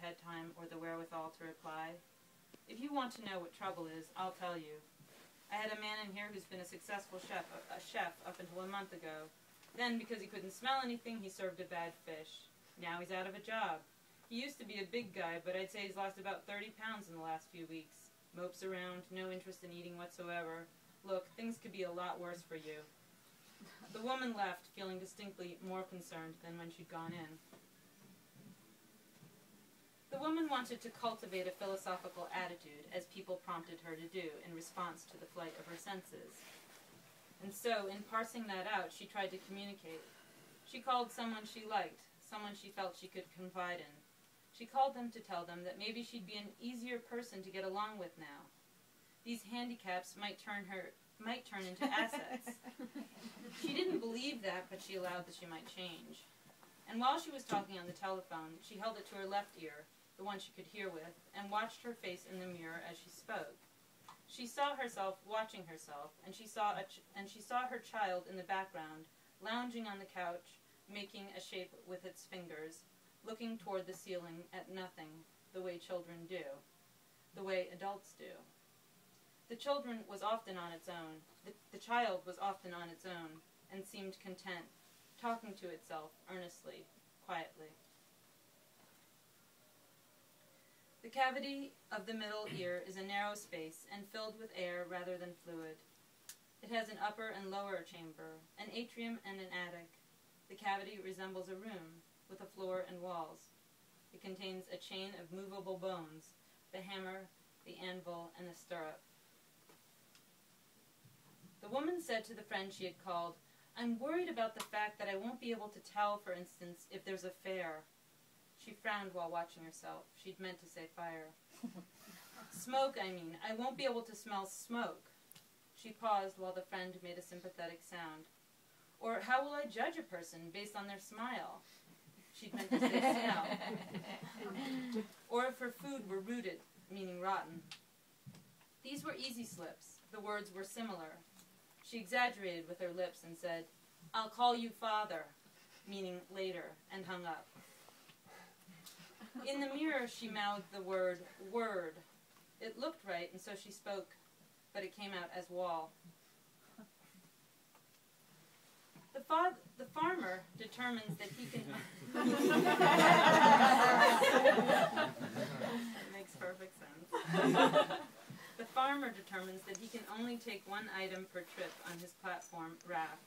had time or the wherewithal to reply. If you want to know what trouble is, I'll tell you. I had a man in here who's been a successful chef up until a month ago. Then, because he couldn't smell anything, he served a bad fish. Now he's out of a job. He used to be a big guy, but I'd say he's lost about 30 pounds in the last few weeks. Mopes around, no interest in eating whatsoever. Look, things could be a lot worse for you. The woman left, feeling distinctly more concerned than when she'd gone in. The woman wanted to cultivate a philosophical attitude, as people prompted her to do, in response to the flight of her senses. And so, in parsing that out, she tried to communicate. She called someone she liked, someone she felt she could confide in. She called them to tell them that maybe she'd be an easier person to get along with now. These handicaps might turn into assets. She didn't believe that, but she allowed that she might change. And while she was talking on the telephone, she held it to her left ear, the one she could hear with, and watched her face in the mirror as she spoke. She saw herself watching herself, and she saw her child in the background, lounging on the couch, making a shape with its fingers, looking toward the ceiling at nothing, the way children do, the way adults do. The child was often on its own, and seemed content, talking to itself earnestly, quietly. The cavity of the middle ear is a narrow space and filled with air rather than fluid. It has an upper and lower chamber, an atrium and an attic. The cavity resembles a room, with a floor and walls. It contains a chain of movable bones, the hammer, the anvil, and the stirrup. The woman said to the friend she had called, "I'm worried about the fact that I won't be able to tell, for instance, if there's a fair." She frowned while watching herself. She'd meant to say fire. "Smoke, I mean. I won't be able to smell smoke." She paused while the friend made a sympathetic sound. "Or how will I judge a person based on their smile?" She'd meant to say smell. "Or if her food were rooted, meaning rotten." These were easy slips. The words were similar. She exaggerated with her lips and said, "I'll call you father," meaning later, and hung up. In the mirror, she mouthed the word, "word." It looked right, and so she spoke, but it came out as wall. The farmer determines that he can... That makes perfect sense. The farmer determines that he can only take one item per trip on his platform raft.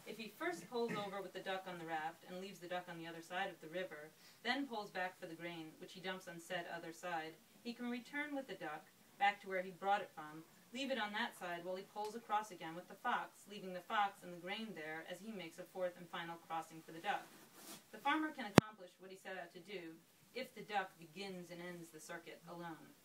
If he first pulls over with the duck on the raft and leaves the duck on the other side of the river, then pulls back for the grain, which he dumps on said other side, he can return with the duck back to where he brought it from, leave it on that side while he pulls across again with the fox, leaving the fox and the grain there as he makes a fourth and final crossing for the duck. The farmer can accomplish what he set out to do if the duck begins and ends the circuit alone.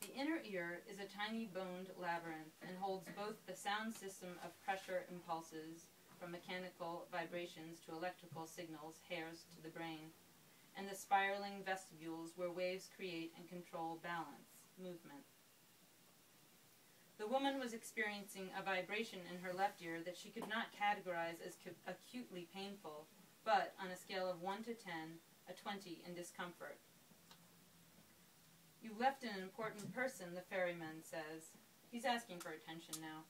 The inner ear is a tiny boned labyrinth and holds both the sound system of pressure impulses from mechanical vibrations to electrical signals, hairs to the brain, and the spiraling vestibules where waves create and control balance, movement. The woman was experiencing a vibration in her left ear that she could not categorize as acutely painful, but on a scale of 1 to 10, a 20 in discomfort. "You left an important person," the ferryman says. He's asking for attention now.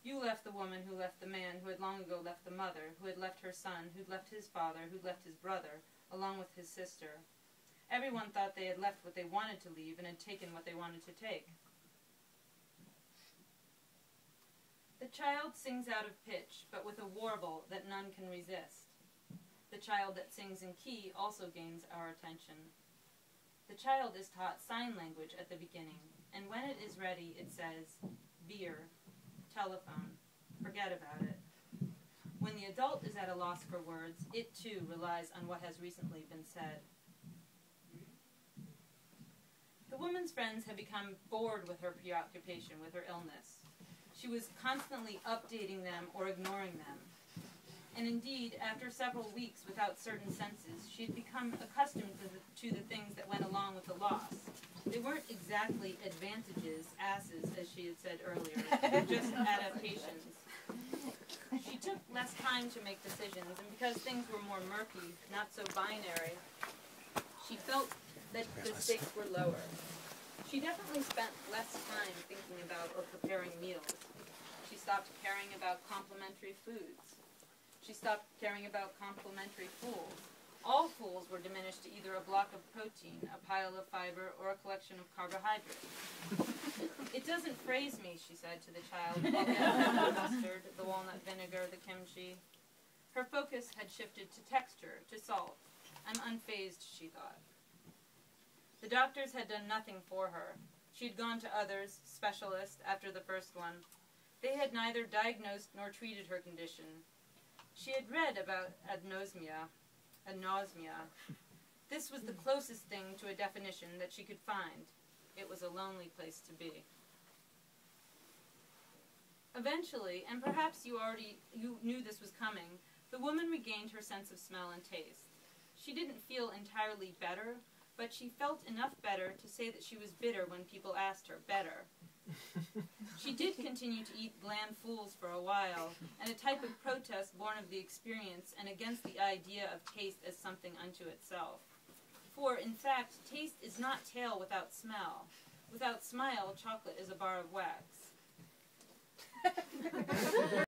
"You left the woman who left the man, who had long ago left the mother, who had left her son, who'd left his father, who'd left his brother, along with his sister. Everyone thought they had left what they wanted to leave and had taken what they wanted to take." The child sings out of pitch, but with a warble that none can resist. The child that sings in key also gains our attention. The child is taught sign language at the beginning, and when it is ready, it says, "beer," "telephone," "forget about it." When the adult is at a loss for words, it too relies on what has recently been said. The woman's friends had become bored with her preoccupation with her illness. She was constantly updating them or ignoring them. And indeed, after several weeks without certain senses, she had become accustomed to the things that went along with the loss. They weren't exactly advantages, asses, as she had said earlier, just adaptations. She took less time to make decisions, and because things were more murky, not so binary, felt that the stakes were lower. She definitely spent less time thinking about or preparing meals. She stopped caring about complimentary foods. She stopped caring about complimentary fools. All fools were diminished to either a block of protein, a pile of fiber, or a collection of carbohydrates. It doesn't phrase me, she said to the child, while getting the mustard, the walnut vinegar, the kimchi. Her focus had shifted to texture, to salt. I'm unfazed, she thought. The doctors had done nothing for her. She had gone to others, specialists, after the first one. They had neither diagnosed nor treated her condition. She had read about anosmia. This was the closest thing to a definition that she could find. It was a lonely place to be. Eventually, and perhaps you knew this was coming, the woman regained her sense of smell and taste. She didn't feel entirely better, but she felt enough better to say that she was bitter when people asked her, better. She did continue to eat bland fools for a while, and a type of protest born of the experience and against the idea of taste as something unto itself. For, in fact, taste is not tail without smell. Without smile, chocolate is a bar of wax.